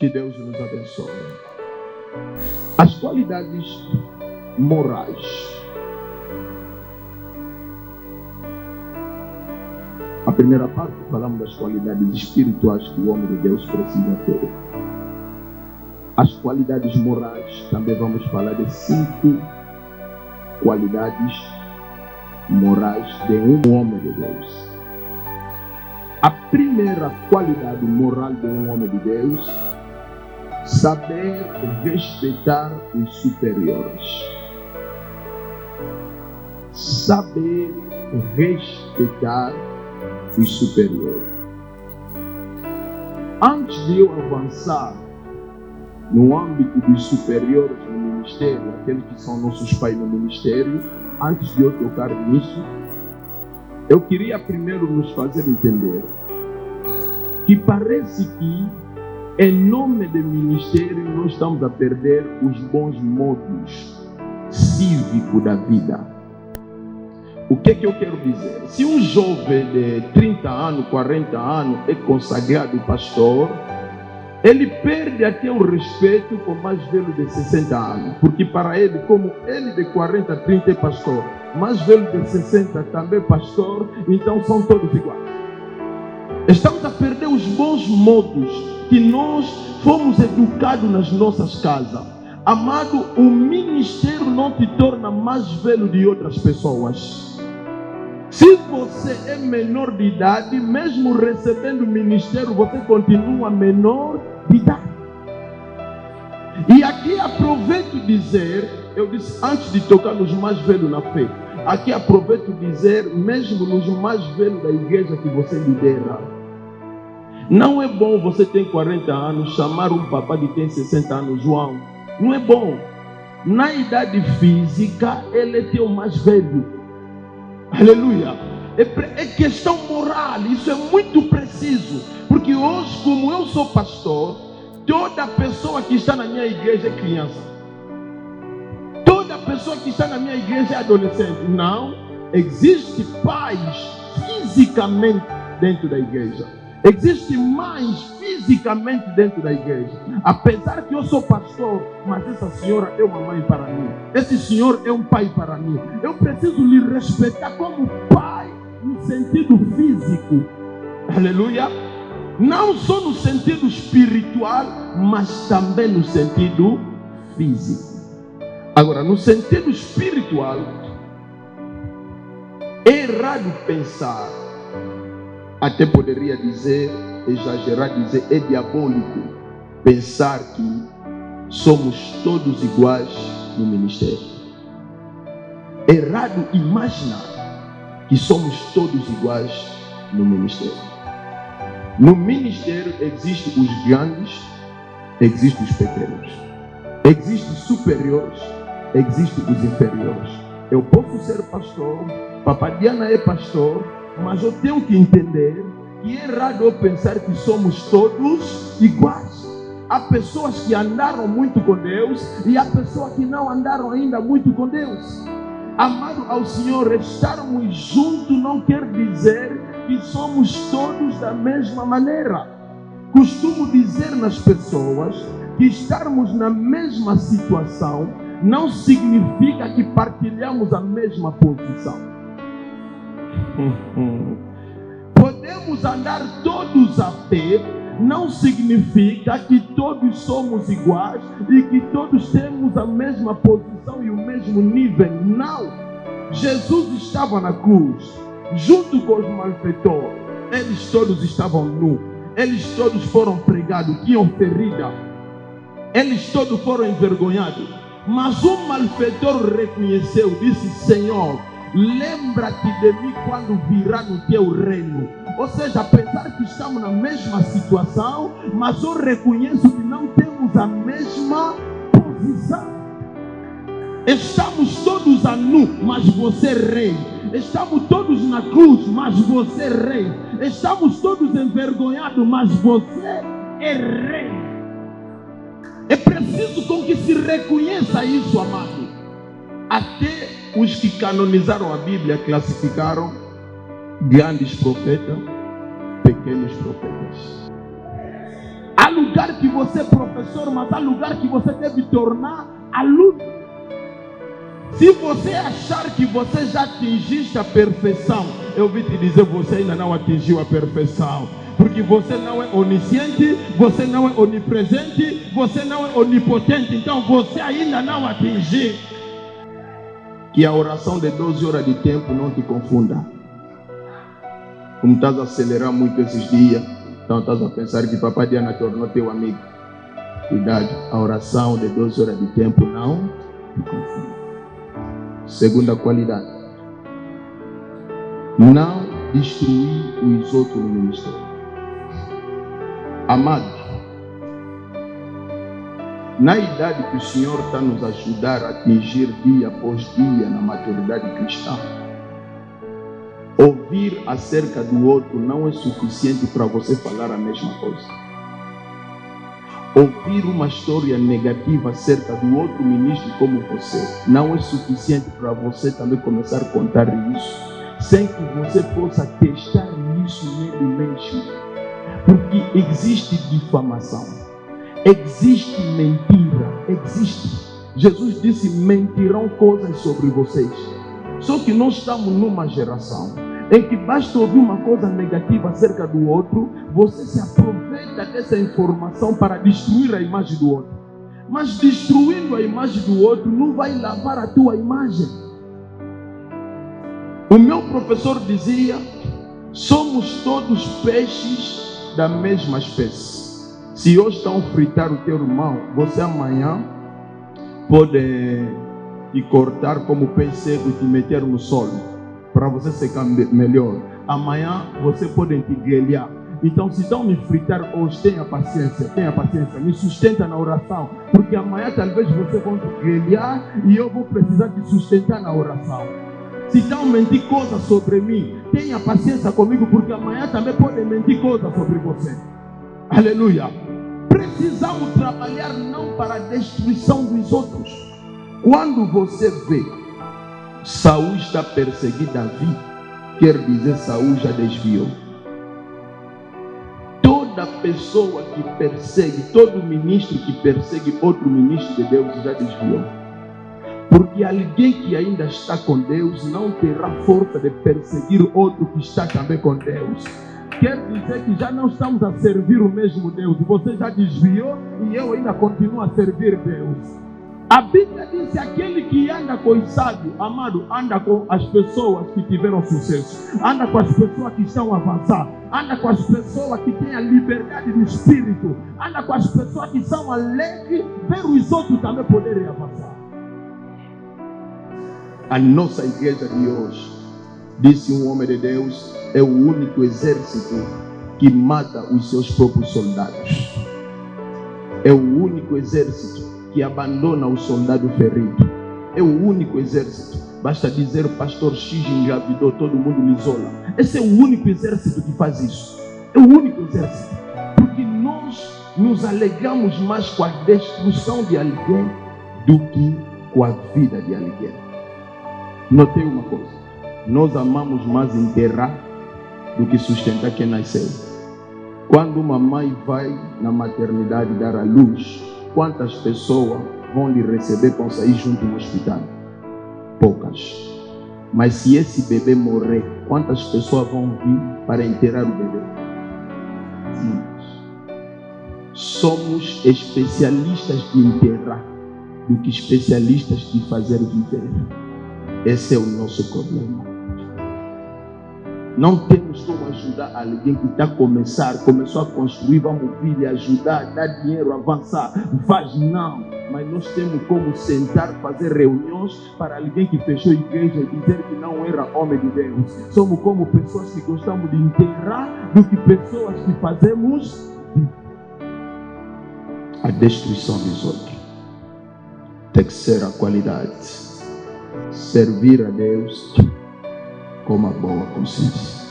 Que Deus nos abençoe. As qualidades morais. A primeira parte falamos das qualidades espirituais que o homem de Deus precisa ter. As qualidades morais, também vamos falar de 5 qualidades morais de um homem de Deus. A primeira qualidade moral de um homem de Deus: saber respeitar os superiores. Saber respeitar os superiores. Antes de eu avançar no âmbito dos superiores no ministério, aqueles que são nossos pais no ministério, antes de eu tocar nisso, eu queria primeiro nos fazer entender que parece que, em nome do ministério, nós estamos a perder os bons modos cívicos da vida. O que eu quero dizer? Se um jovem de 30 anos, 40 anos é consagrado pastor, ele perde até o respeito com o mais velho de 60 anos. Porque para ele, como ele de 40, 30 é pastor, mais velho de 60 também é pastor, então são todos iguais. Estamos a perder os bons modos que nós fomos educados nas nossas casas. Amado, o ministério não te torna mais velho de outras pessoas. Se você é menor de idade, mesmo recebendo o ministério, você continua menor de idade. E aqui aproveito dizer, eu disse antes de tocar nos mais velhos na fé, aqui aproveito dizer, mesmo nos mais velhos da igreja que você lidera, não é bom você ter 40 anos, chamar um papá que tem 60 anos, João. Não é bom. Na idade física, ele é teu mais velho. Aleluia. É questão moral, isso é muito preciso. Porque hoje, como eu sou pastor, toda pessoa que está na minha igreja é criança. Toda pessoa que está na minha igreja é adolescente. Não, existe pais fisicamente dentro da igreja. Existe mães fisicamente dentro da igreja. Apesar que eu sou pastor, mas essa senhora é uma mãe para mim. Esse senhor é um pai para mim. Eu preciso lhe respeitar como pai no sentido físico. Aleluia. Não só no sentido espiritual, mas também no sentido físico. Agora, no sentido espiritual, é errado pensar, até poderia dizer, exagerar, dizer, é diabólico pensar que somos todos iguais no ministério. É errado imaginar que somos todos iguais no ministério. No ministério existem os grandes, existem os pequenos. Existem superiores, existem os inferiores. Eu posso ser pastor, Papai Diana é pastor, mas eu tenho que entender que é errado eu pensar que somos todos iguais. Há pessoas que andaram muito com Deus e há pessoas que não andaram ainda muito com Deus. Amado ao Senhor, estarmos juntos não quer dizer que somos todos da mesma maneira. Costumo dizer nas pessoas que estarmos na mesma situação não significa que partilhamos a mesma posição. Podemos andar todos a pé, não significa que todos somos iguais e que todos temos a mesma posição e o mesmo nível. Não. Jesus estava na cruz, junto com os malfeitores. Eles todos estavam nus. Eles todos foram pregados, tinham ferida. Eles todos foram envergonhados. Mas um malfeitor reconheceu, disse: Senhor, lembra-te de mim quando virá no teu reino. Ou seja, apesar que estamos na mesma situação, mas eu reconheço que não temos a mesma posição. Estamos todos a nu, mas você é rei. Estamos todos na cruz, mas você é rei. Estamos todos envergonhados, mas você é rei. É preciso com que se reconheça isso, amado. Até os que canonizaram a Bíblia classificaram grandes profetas, pequenos profetas. Há lugar que você mas há lugar que você deve tornar aluno. Se você achar que você já atingiste a perfeição, eu vim te dizer, você ainda não atingiu a perfeição. Porque você não é onisciente, você não é onipresente, você não é onipotente. Então você ainda não atingiu. Que a oração de 12 horas de tempo não te confunda. Como estás a acelerar muito esses dias, então estás a pensar que Papai Diana tornou teu amigo. Cuidado, a oração de 12 horas de tempo não te confunda. Segunda qualidade: não destruir os outros no ministério. Amados, na idade que o Senhor está nos ajudar a atingir dia após dia na maturidade cristã, ouvir acerca do outro não é suficiente para você falar a mesma coisa. Ouvir uma história negativa acerca do outro ministro como você não é suficiente para você também começar a contar isso, sem que você possa testar isso nele mesmo. Porque existe difamação, existe mentira, existe. Jesus disse, mentirão coisas sobre vocês. Só que nós estamos numa geração em que basta ouvir uma coisa negativa acerca do outro, você se aproveita dessa informação para destruir a imagem do outro. Mas destruindo a imagem do outro não vai lavar a tua imagem. O meu professor dizia, somos todos peixes da mesma espécie. Se hoje estão a fritar o teu irmão, você amanhã pode te cortar como peixe seco e te meter no solo para você secar melhor. Amanhã você pode te grelhar. Então, se estão me fritar hoje, tenha paciência, me sustenta na oração, porque amanhã talvez você vão te grelhar e eu vou precisar te sustentar na oração. Se estão mentir coisas sobre mim, tenha paciência comigo, porque amanhã também podem mentir coisas sobre você. Aleluia. Precisamos trabalhar não para a destruição dos outros. Quando você vê Saul está perseguindo Davi, quer dizer Saul já desviou. Toda pessoa que persegue, todo ministro que persegue outro ministro de Deus já desviou. Porque alguém que ainda está com Deus não terá força de perseguir outro que está também com Deus. Quer dizer que já não estamos a servir o mesmo Deus. Você já desviou e eu ainda continuo a servir Deus. A Bíblia diz, aquele que anda com os sábios, amado, anda com as pessoas que tiveram sucesso. Anda com as pessoas que estão avançando. Anda com as pessoas que têm a liberdade do espírito. Anda com as pessoas que são alegres, ver os outros também poderem avançar. A nossa igreja de hoje, disse um homem de Deus, é o único exército que mata os seus próprios soldados. É o único exército que abandona o soldado ferido. É o único exército. Basta dizer, o pastor X engravidou, todo mundo lhe isola. Esse é o único exército que faz isso. É o único exército. Porque nós nos alegramos mais com a destruição de alguém do que com a vida de alguém. Notei uma coisa, nós amamos mais enterrar do que sustentar quem nasceu. Quando uma mãe vai na maternidade dar à luz, quantas pessoas vão lhe receber para sair junto no hospital? Poucas. Mas se esse bebê morrer, quantas pessoas vão vir para enterrar o bebê? Somos especialistas de enterrar do que especialistas de fazer viver. Esse é o nosso problema. Não temos como ajudar alguém que começou a construir, vamos vir e ajudar, dar dinheiro, avançar. Faz não. Mas nós temos como sentar, fazer reuniões para alguém que fechou a igreja e dizer que não era homem de Deus. Somos como pessoas que gostamos de enterrar do que pessoas que fazemos a destruição dos outros. Terceira qualidade: servir a Deus com uma boa consciência.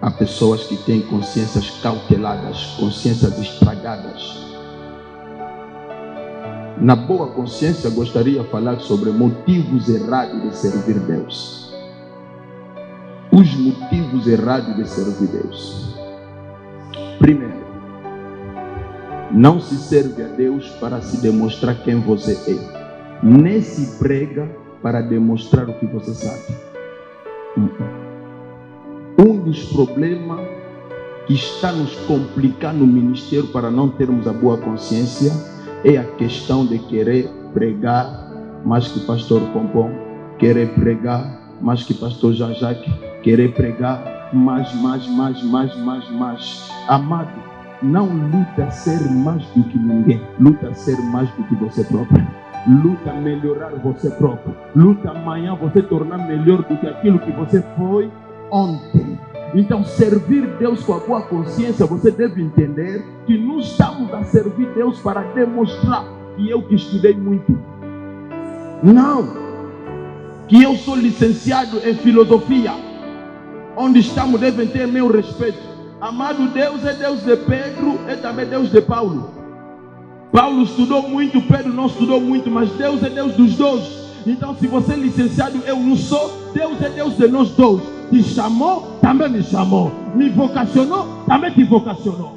Há pessoas que têm consciências cauteladas, consciências estragadas. Na boa consciência, gostaria de falar sobre motivos errados de servir Deus. Os motivos errados de servir Deus. Primeiro, Não se serve a Deus para se demonstrar quem você é. Nem se prega para demonstrar o que você sabe. Um dos problemas que está nos complicando no ministério para não termos a boa consciência é a questão de querer pregar mais que pastor Pompom, querer pregar mais que pastor Jean-Jacques, querer pregar mais. Amado, não luta ser mais do que ninguém, luta ser mais do que você próprio. Luta melhorar você próprio. Luta amanhã você tornar melhor do que aquilo que você foi ontem. Então, servir Deus com a boa consciência, você deve entender que não estamos a servir Deus para demonstrar que eu que estudei muito. Não. Que eu sou licenciado em filosofia. Onde estamos devem ter meu respeito. Amado, Deus é Deus de Pedro, é também Deus de Paulo. Paulo estudou muito, Pedro não estudou muito, mas Deus é Deus dos dois. Então, se você é licenciado, eu não sou, Deus é Deus de nós dois. Te chamou, também me chamou. Me vocacionou, também te vocacionou.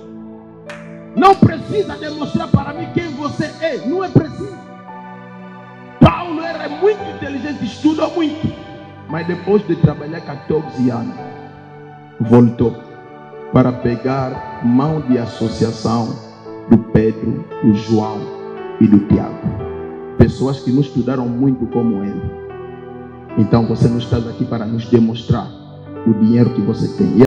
Não precisa demonstrar para mim quem você é. Não é preciso. Paulo era muito inteligente, estudou muito. Mas depois de trabalhar 14 anos, voltou para pegar mão de associação do Pedro, do João e do Tiago. Pessoas que não estudaram muito como ele. Então você não está aqui para nos demonstrar o dinheiro que você tem.